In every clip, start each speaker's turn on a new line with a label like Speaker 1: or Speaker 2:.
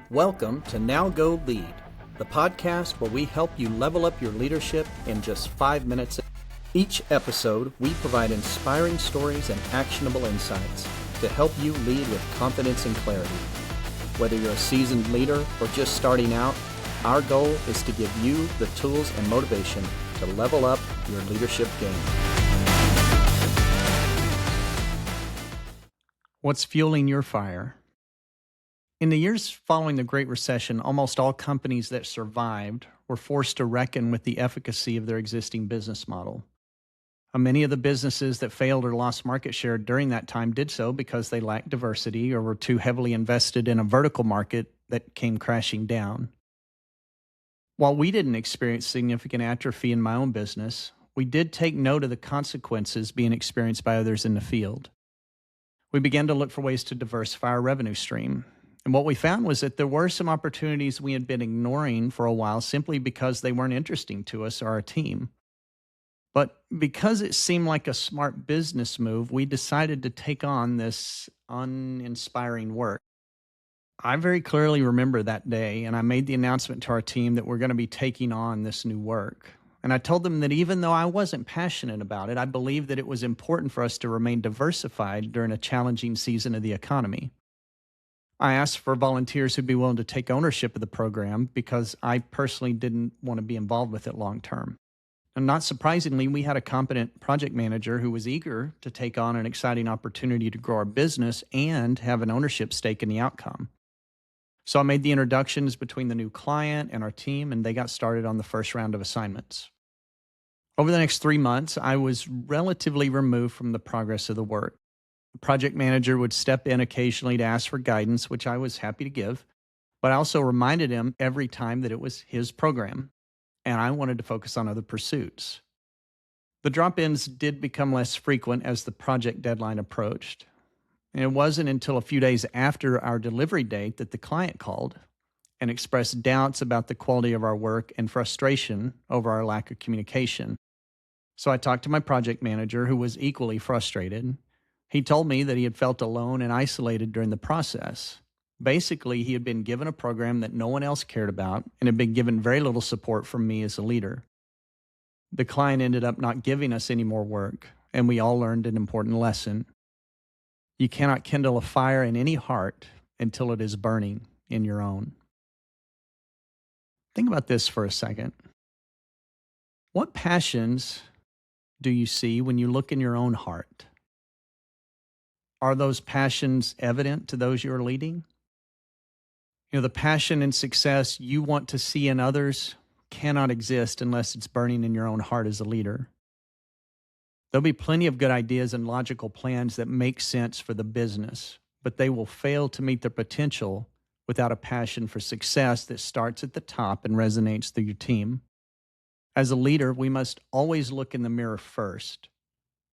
Speaker 1: Welcome to Now Go Lead, the podcast where we help you level up your leadership in just 5 minutes. Each episode, we provide inspiring stories and actionable insights to help you lead with confidence and clarity. Whether you're a seasoned leader or just starting out, our goal is to give you the tools and motivation to level up your leadership game.
Speaker 2: What's fueling your fire? In the years following the Great Recession, almost all companies that survived were forced to reckon with the efficacy of their existing business model. Many of the businesses that failed or lost market share during that time did so because they lacked diversity or were too heavily invested in a vertical market that came crashing down. While we didn't experience significant atrophy in my own business, we did take note of the consequences being experienced by others in the field. We began to look for ways to diversify our revenue stream. And what we found was that there were some opportunities we had been ignoring for a while simply because they weren't interesting to us or our team. But because it seemed like a smart business move, we decided to take on this uninspiring work. I very clearly remember that day, and I made the announcement to our team that we're going to be taking on this new work. And I told them that even though I wasn't passionate about it, I believed that it was important for us to remain diversified during a challenging season of the economy. I asked for volunteers who'd be willing to take ownership of the program because I personally didn't want to be involved with it long term. And not surprisingly, we had a competent project manager who was eager to take on an exciting opportunity to grow our business and have an ownership stake in the outcome. So I made the introductions between the new client and our team, and they got started on the first round of assignments. Over the next 3 months, I was relatively removed from the progress of the work. The project manager would step in occasionally to ask for guidance, which I was happy to give, but I also reminded him every time that it was his program, and I wanted to focus on other pursuits. The drop-ins did become less frequent as the project deadline approached, and it wasn't until a few days after our delivery date that the client called and expressed doubts about the quality of our work and frustration over our lack of communication. So I talked to my project manager, who was equally frustrated. He told me that he had felt alone and isolated during the process. Basically, he had been given a program that no one else cared about and had been given very little support from me as a leader. The client ended up not giving us any more work, and we all learned an important lesson. You cannot kindle a fire in any heart until it is burning in your own. Think about this for a second. What passions do you see when you look in your own heart? Are those passions evident to those you are leading? The passion and success you want to see in others cannot exist unless it's burning in your own heart as a leader. There'll be plenty of good ideas and logical plans that make sense for the business, but they will fail to meet their potential without a passion for success that starts at the top and resonates through your team. As a leader, we must always look in the mirror first.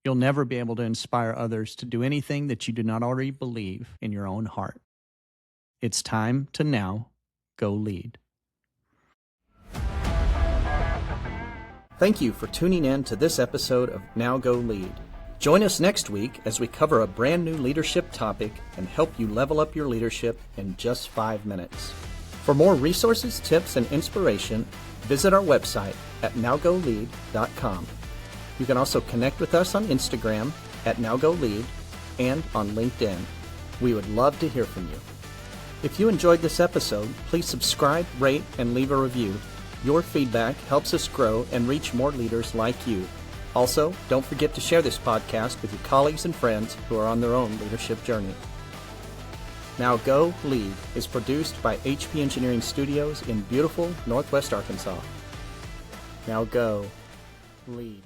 Speaker 2: You'll never be able to inspire others to do anything that you do not already believe in your own heart. It's time to now go lead.
Speaker 1: Thank you for tuning in to this episode of Now Go Lead. Join us next week as we cover a brand new leadership topic and help you level up your leadership in just 5 minutes. For more resources, tips, and inspiration, visit our website at nowgolead.com. You can also connect with us on Instagram at NowGoLead and on LinkedIn. We would love to hear from you. If you enjoyed this episode, please subscribe, rate, and leave a review. Your feedback helps us grow and reach more leaders like you. Also, don't forget to share this podcast with your colleagues and friends who are on their own leadership journey. Now Go Lead is produced by HP Engineering Studios in beautiful Northwest Arkansas. Now go lead.